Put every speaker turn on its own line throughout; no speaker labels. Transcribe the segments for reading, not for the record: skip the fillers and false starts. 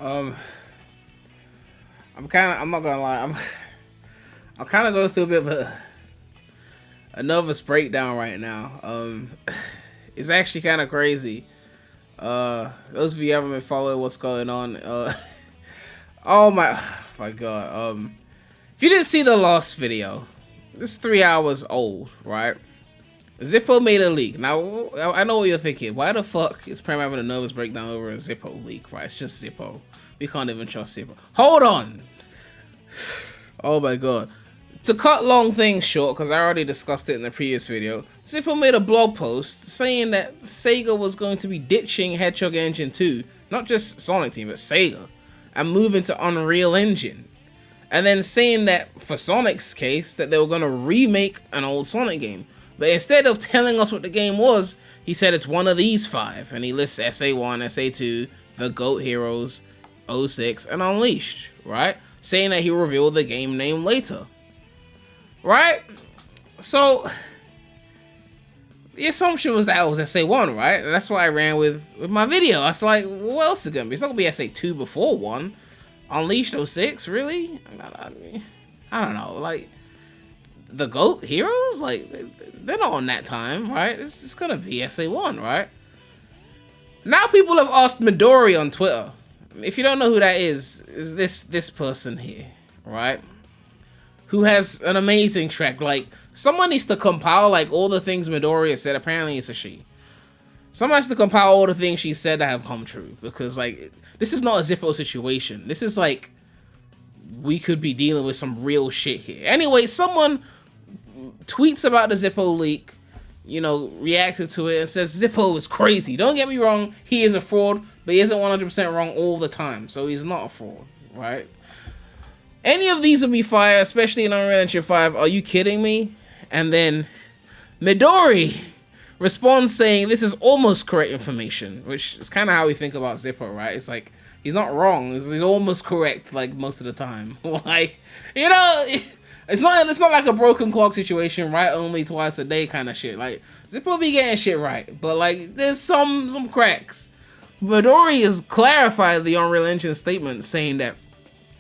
Um, I'm not gonna lie, I'm kind of going through a bit of a nervous breakdown right now. It's actually kind of crazy. Those of you who haven't been following what's going on, oh my god. If you didn't see the last video, this is 3 hours old, right? Zippo made a leak. Now, I know what you're thinking. Why the fuck is Prem having a nervous breakdown over a Zippo leak, right? It's just Zippo. We can't even trust Zippo. Hold on! Oh my god. To cut long things short, because I already discussed it in the previous video, Zippo made a blog post saying that SEGA was going to be ditching Hedgehog Engine 2, not just Sonic Team, but SEGA, and moving to Unreal Engine. And then saying that, for Sonic's case, that they were going to remake an old Sonic game. But instead of telling us what the game was, he said it's one of these 5, and he lists SA1, SA2, The GOAT Heroes, 06, and Unleashed, right? Saying that he will reveal the game name later. Right? So, the assumption was that it was SA1, right? And that's what I ran with my video. I was like, what else is it going to be? It's not going to be SA2 before 1. Unleashed 06, really? I don't know, like, the GOAT Heroes? Like, they're not on that time, right? It's gonna be SA1, right? Now people have asked Midori on Twitter. If you don't know who that is this person here, right? Who has an amazing track. Like, someone needs to compile, like, all the things Midori has said. Apparently it's a she. Someone has to compile all the things she said that have come true. Because, like, this is not a Zippo situation. This is, like, we could be dealing with some real shit here. Anyway, someone tweets about the Zippo leak, you know, reacted to it and says Zippo is crazy. Don't get me wrong, he is a fraud, but he isn't 100% wrong all the time, so he's not a fraud, right? Any of these would be fire, especially in Unreal Engine 5. Are you kidding me? And then Midori responds saying this is almost correct information, which is kind of how we think about Zippo, right? It's like, he's not wrong, he's almost correct, like, most of the time. Like, you know, it's not like a broken clock situation, right? Only twice a day kind of shit. Like, Zippo be getting shit right, but, like, there's some cracks. Midori has clarified the Unreal Engine statement, saying that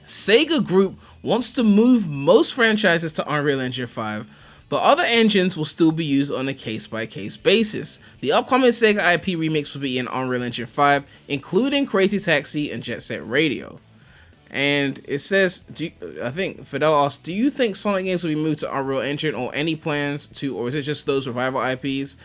SEGA Group wants to move most franchises to Unreal Engine 5, but other engines will still be used on a case-by-case basis. The upcoming SEGA IP remakes will be in Unreal Engine 5, including Crazy Taxi and Jet Set Radio. And it says, I think Fidel asked, do you think Sonic games will be moved to Unreal Engine or any plans to, or is it just those revival IPs?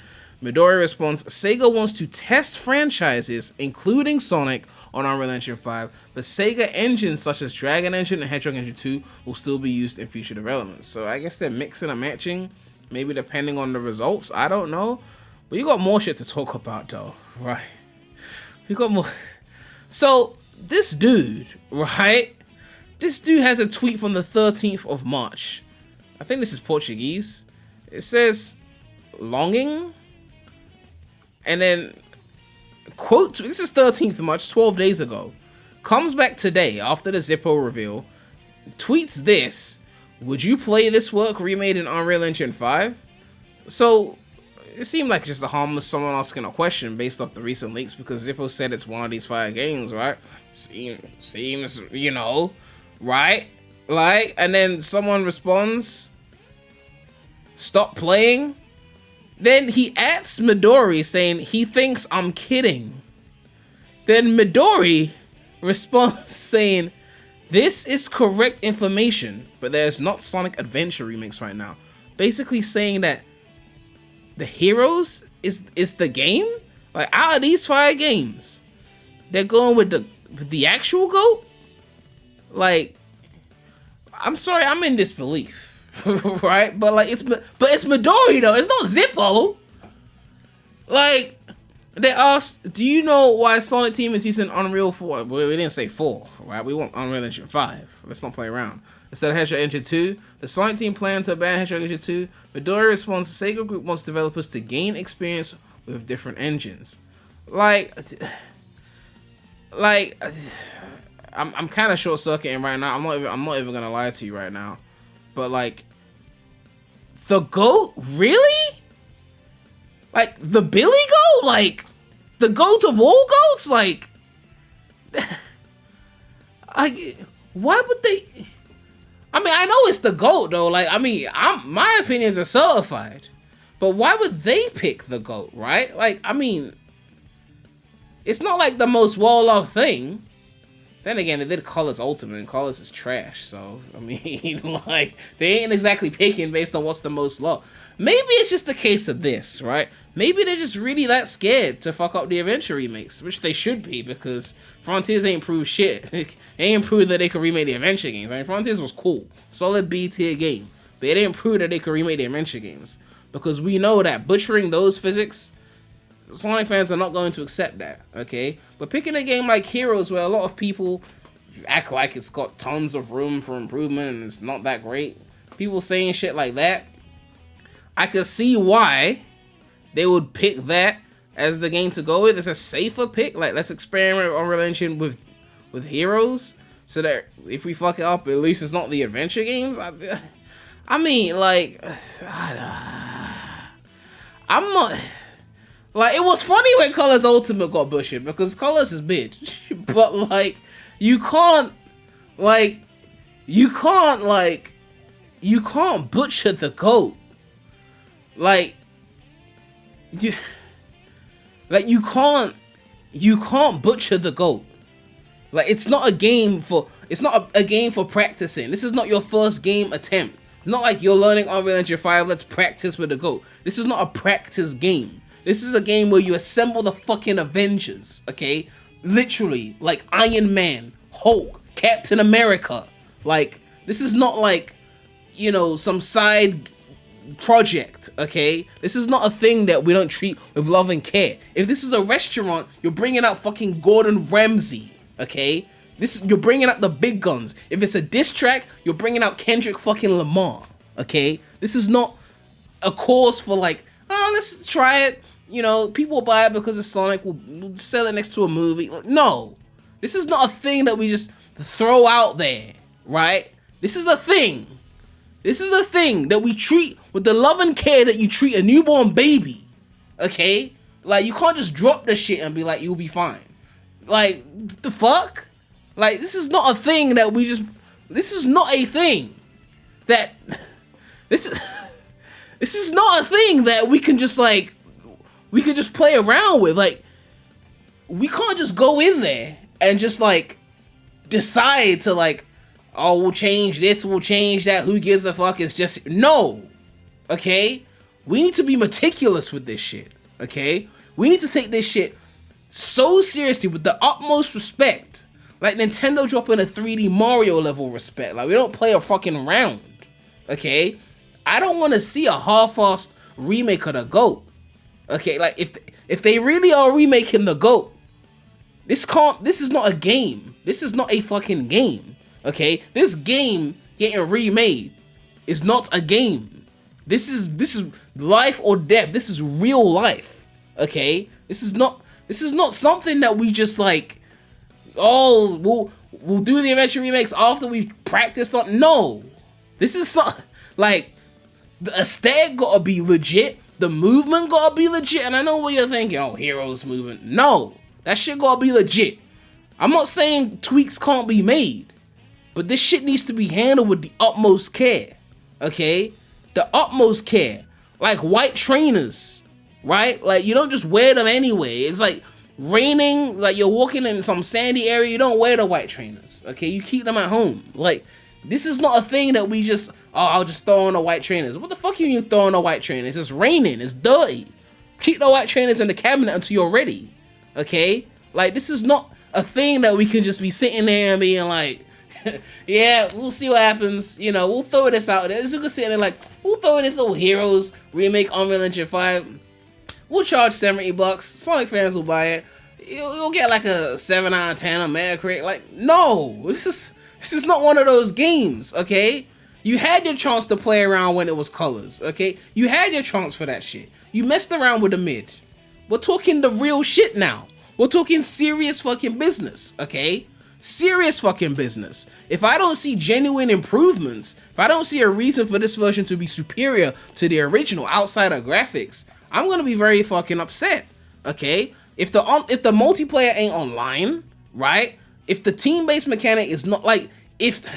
Midori responds, SEGA wants to test franchises, including Sonic, on Unreal Engine 5, but SEGA engines such as Dragon Engine and Hedgehog Engine 2 will still be used in future developments. So I guess they're mixing and matching, maybe depending on the results, I don't know. But you got more shit to talk about though, right? You got more. So, this dude, right? This dude has a tweet from the 13th of March. I think this is Portuguese. It says, longing. And then, quote, this is 13th of March, 12 days ago. Comes back today after the Zippo reveal. Tweets this. Would you play this work remade in Unreal Engine 5? So, it seemed like just a harmless someone asking a question based off the recent leaks because Zippo said it's one of these 5 games, right? Seems, you know, right? Like, and then someone responds, stop playing. Then he adds Midori saying he thinks I'm kidding. Then Midori responds saying, this is correct information, but there's not Sonic Adventure remakes right now. Basically saying that the Heroes is the game? Like, out of these 5 games, they're going with the actual GOAT? Like, I'm sorry, I'm in disbelief. Right? But like, it's Midori though, it's not Zippo. Like, they asked, do you know why Sonic Team is using Unreal 4? Well, we didn't say 4, right? We want Unreal Engine 5. Let's not play around. Instead of Hedgehog Engine 2, the Sonic Team plan to ban Hedgehog Engine 2. Midori responds, SEGA Group wants developers to gain experience with different engines. Like, I'm kind of short circuiting right now. I'm not even gonna lie to you right now. But like, the GOAT? Really? Like, the Billy Goat? Like, the GOAT of all goats? Like, Like, why would they? I mean, I know it's the GOAT though. Like, I mean, my opinions are certified, but why would they pick the GOAT, right? Like, I mean, it's not like the most well-loved thing. Then again, they did Colors Ultimate, and Colors is trash. So, I mean, like, they ain't exactly picking based on what's the most loved. Maybe it's just a case of this, right? Maybe they're just really that scared to fuck up the Adventure remakes, which they should be, because Frontiers ain't proved shit. They ain't proved that they could remake the Adventure games. I mean, Frontiers was cool. Solid B-tier game. But it didn't prove that they could remake the Adventure games. Because we know that butchering those physics, Sonic fans are not going to accept that, okay? But picking a game like Heroes, where a lot of people act like it's got tons of room for improvement and it's not that great, people saying shit like that, I could see why they would pick that as the game to go with. It's a safer pick. Like, let's experiment on Unreal Engine with Heroes, so that if we fuck it up, at least it's not the Adventure games. I mean, like, I'm not... Like, it was funny when Colors Ultimate got butchered, because Colors is bitch. But, like, you can't butcher the GOAT. Like, you can't butcher the GOAT. Like, it's not a game for practicing. This is not your first game attempt. Not like you're learning Unreal Engine 5, let's practice with the GOAT. This is not a practice game. This is a game where you assemble the fucking Avengers, okay? Literally, like Iron Man, Hulk, Captain America. Like, this is not like, you know, some side project, okay? This is not a thing that we don't treat with love and care. If this is a restaurant, you're bringing out fucking Gordon Ramsay, okay? You're bringing out the big guns. If it's a diss track, you're bringing out Kendrick fucking Lamar, okay? This is not a cause for like, oh, let's try it. You know, people will buy it because it's Sonic. We'll sell it next to a movie. Like, no, this is not a thing that we just throw out there, right? This is a thing. This is a thing that we treat with the love and care that you treat a newborn baby, okay? Like, you can't just drop the shit and be like, you'll be fine. Like, the fuck? Like, this is not a thing that we just... This is not a thing that... This is not a thing that we can just, like... We could just play around with. Like, we can't just go in there and just, like, decide to, like, oh, we'll change this, we'll change that, who gives a fuck, it's just... No! Okay? We need to be meticulous with this shit. Okay? We need to take this shit so seriously with the utmost respect. Like Nintendo dropping a 3D Mario level respect. Like, we don't play a fucking round. Okay? I don't want to see a half-assed remake of the GOAT. Okay, like, if they really are remaking the GOAT, this is not a game. This is not a fucking game. Okay? This game getting remade is not a game. This is life or death. This is real life. Okay? This is not something that we just like, oh, we'll do the Adventure remakes after we've practiced on. No. This is something like, the aesthetic gotta be legit. The movement gotta be legit. And I know what you're thinking, oh, Heroes movement. No, that shit gotta be legit. I'm not saying tweaks can't be made, but this shit needs to be handled with the utmost care. Okay? The utmost care. Like white trainers, right? Like, you don't just wear them anyway. It's like raining, like you're walking in some sandy area, you don't wear the white trainers. Okay? You keep them at home. Like, this is not a thing that we just, oh, I'll just throw on the white trainers. What the fuck are you throwing on white trainers? It's raining. It's dirty. Keep the white trainers in the cabinet until you're ready. Okay? Like, this is not a thing that we can just be sitting there and being like, yeah, we'll see what happens. You know, we'll throw this out there. You can sit there like, we'll throw this old Heroes remake Unreal Engine 5. We'll charge $70. Sonic fans will buy it. You'll get like a 7 out of 10 on Metacritic. Like, no, this is not one of those games, okay? You had your chance to play around when it was Colors, okay? You had your chance for that shit. You messed around with the mid. We're talking the real shit now. We're talking serious fucking business, okay? Serious fucking business. If I don't see genuine improvements, if I don't see a reason for this version to be superior to the original outside of graphics, I'm gonna be very fucking upset, okay? If the multiplayer ain't online, right? if the team-based mechanic is not like, if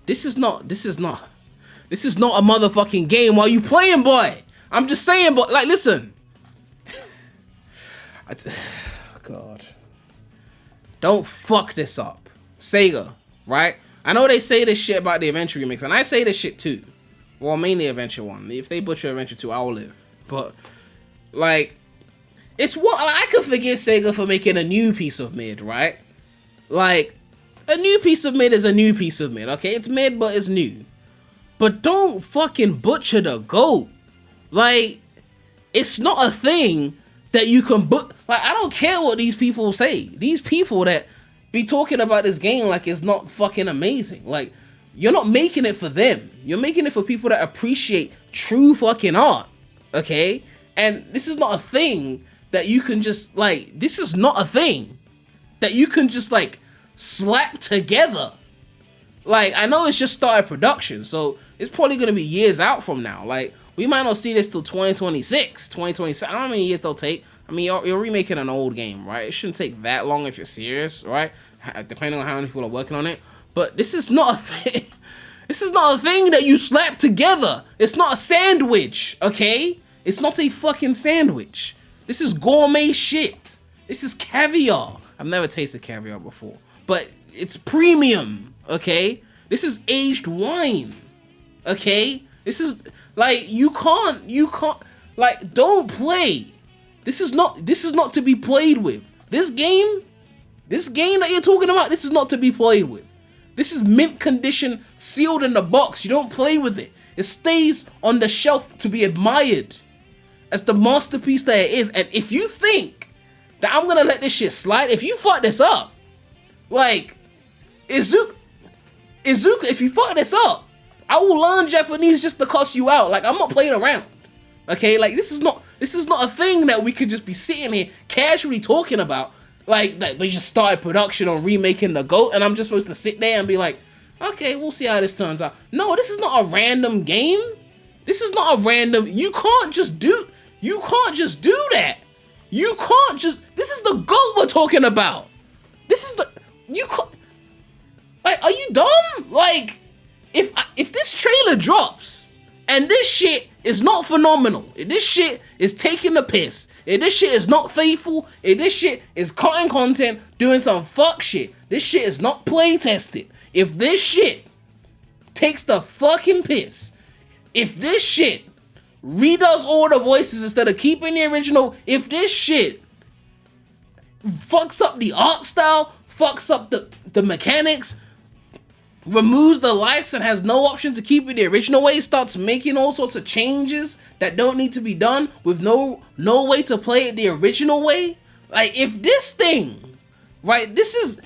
this is not a motherfucking game while you playing, boy. I'm just saying, but like, listen. God. Don't fuck this up. SEGA, right? I know they say this shit about the Adventure remix, and I say this shit too. Well, mainly Adventure 1. If they butcher Adventure 2, I will live. But, like, it's what I could forgive SEGA for making a new piece of mid, right? Like, a new piece of mid is a new piece of mid, okay? It's mid, but it's new. But don't fucking butcher the GOAT. Like, it's not a thing that you can like, I don't care what these people say. These people that be talking about this game like it's not fucking amazing. Like, you're not making it for them. You're making it for people that appreciate true fucking art, okay? And this is not a thing that you can just, like, this is not a thing that you can just, like, slap together. Like, I know it's just started production, so it's probably going to be years out from now. Like, we might not see this till 2026, 2027. I don't know how many years they'll take. I mean, you're remaking an old game, right? It shouldn't take that long if you're serious, right? Depending on how many people are working on it. But this is not a thing. This is not a thing that you slap together. It's not a sandwich, okay? It's not a fucking sandwich. This is gourmet shit. This is caviar. I've never tasted caviar before, but it's premium, okay? This is aged wine, okay? This is, like, you can't, like, don't play. This is not to be played with. This game that you're talking about, this is not to be played with. This is mint condition, sealed in the box. You don't play with it. It stays on the shelf to be admired as the masterpiece that it is. And if you think that I'm gonna let this shit slide, if you fuck this up, like, Izuku, if you fuck this up, I will learn Japanese just to cuss you out. Like, I'm not playing around. Okay, like, this is not a thing that we could just be sitting here casually talking about. Like, that they just started production on remaking the GOAT, and I'm just supposed to sit there and be like, okay, we'll see how this turns out. No, this is not a random game. This is not a random. You can't just do that. You can't just. This is the GOAT we're talking about. You can't. Like, are you dumb? Like, if this trailer drops and this shit is not phenomenal, if this shit is taking the piss, if this shit is not faithful, if this shit is cutting content, doing some fuck shit, this shit is not play tested, if this shit takes the fucking piss, if this shit redoes all the voices instead of keeping the original, if this shit fucks up the art style, fucks up the mechanics, removes the lights and has no option to keep it the original way, starts making all sorts of changes that don't need to be done with no way to play it the original way. Like, if this thing, right, this is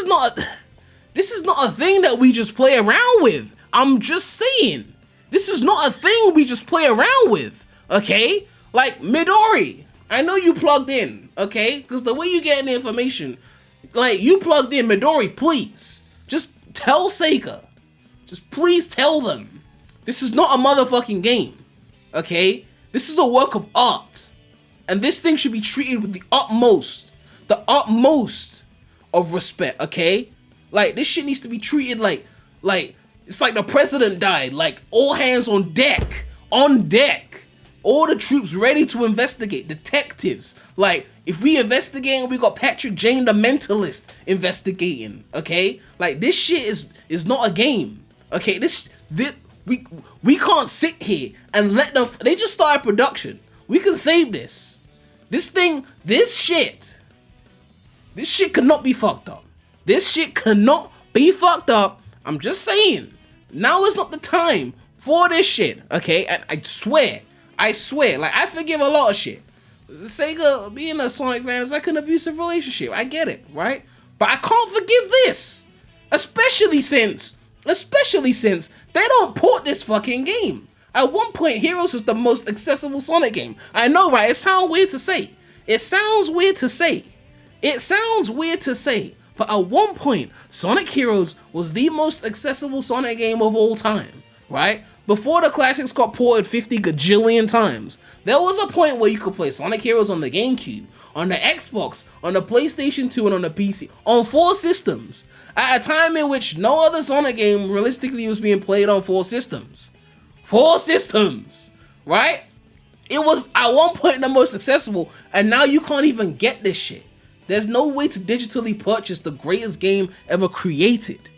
not a thing that we just play around with. I'm just saying, this is not a thing we just play around with, okay? Like, Midori, I know you plugged in, okay? Because the way you getting the information, like, you plugged in. Midori, please, just tell SEGA, just please tell them, this is not a motherfucking game, okay? This is a work of art, and this thing should be treated with the utmost of respect, okay? Like, this shit needs to be treated like it's like the president died, like, all hands on deck, all the troops ready to investigate, detectives, like, if we investigating, we got Patrick Jane the Mentalist investigating, okay? Like, this shit is not a game, okay? We can't sit here and let them, they just started production. We can save this. This shit cannot be fucked up. This shit cannot be fucked up. I'm just saying, now is not the time for this shit, okay? And I swear, like, I forgive a lot of shit. SEGA, being a Sonic fan, is like an abusive relationship. I get it, right? But I can't forgive this. Especially since they don't port this fucking game. At one point, Heroes was the most accessible Sonic game. I know, right? It sounds weird to say. But at one point, Sonic Heroes was the most accessible Sonic game of all time, right? before the classics got ported 50 gajillion times, there was a point where you could play Sonic Heroes on the GameCube, on the Xbox, on the PlayStation 2, and on the PC, on 4 systems, at a time in which no other Sonic game realistically was being played on 4 systems. 4 systems, right? It was at one point the most accessible, and now you can't even get this shit. There's no way to digitally purchase the greatest game ever created.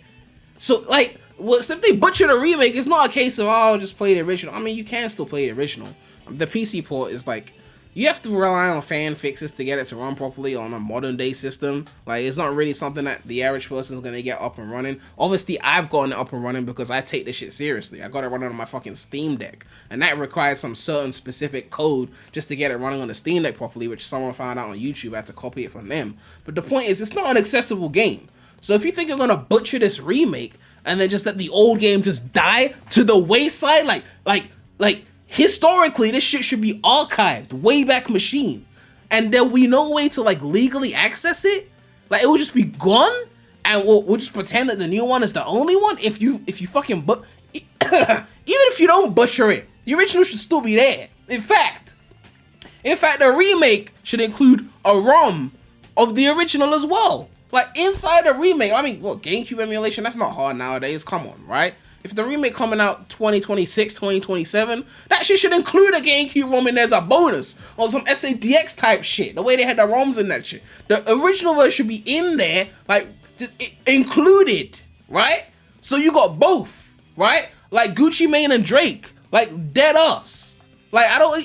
So, like, so if they butcher the remake, it's not a case of, oh, just play the original. I mean, you can still play the original. The PC port is like, you have to rely on fan fixes to get it to run properly on a modern day system. Like, it's not really something that the average person is going to get up and running. Obviously, I've gotten it up and running because I take this shit seriously. I got it running on my fucking Steam Deck. And that required some certain specific code just to get it running on the Steam Deck properly, which someone found out on YouTube. I had to copy it from them. But the point is, it's not an accessible game. So if you think you're going to butcher this remake and then just let the old game just die to the wayside, like, historically, this shit should be archived, Wayback Machine, and there'll be no way to, like, legally access it. Like, it will just be gone, and we'll just pretend that the new one is the only one. If you fucking even if you don't butcher it, the original should still be there. In fact, the remake should include a ROM of the original as well. Like, inside the remake, I mean, well, GameCube emulation, that's not hard nowadays. Come on, right? If the remake coming out 2026, 2027, that shit should include a GameCube ROM in there as a bonus, or some SADX type shit, the way they had the ROMs in that shit. The original version should be in there, like, just included, right? So you got both, right? Like Gucci Mane and Drake, like dead us. Like, I don't,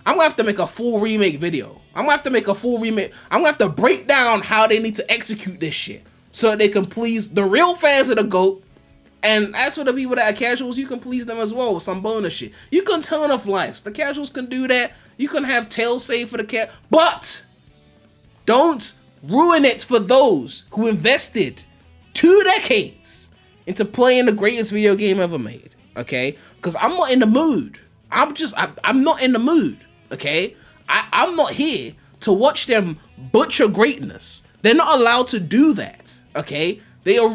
I'm gonna have to make a full remake video. I'm gonna have to break down how they need to execute this shit, so that they can please the real fans of the GOAT. And as for the people that are casuals, you can please them as well with some bonus shit. You can turn off lives. The casuals can do that. You can have tails saved for the cat. But don't ruin it for those who invested 2 decades into playing the greatest video game ever made. Okay? Because I'm not in the mood. I'm not in the mood. Okay? I'm not here to watch them butcher greatness. They're not allowed to do that. Okay, they are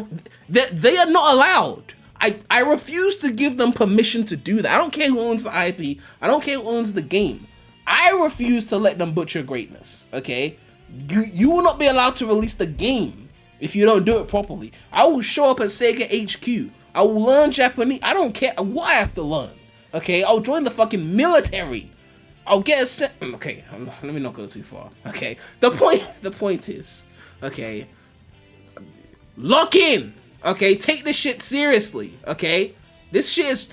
not allowed. I refuse to give them permission to do that. I don't care who owns the IP. I don't care who owns the game. I refuse to let them butcher greatness. Okay, you will not be allowed to release the game if you don't do it properly. I will show up at SEGA HQ. I will learn Japanese. I don't care what I have to learn. Okay, I'll join the fucking military. I'll get a set. Okay, let me not go too far. Okay, the point is, okay, lock in. Okay, take this shit seriously. Okay, this shit is,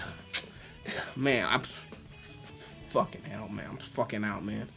man, I'm fucking out, man.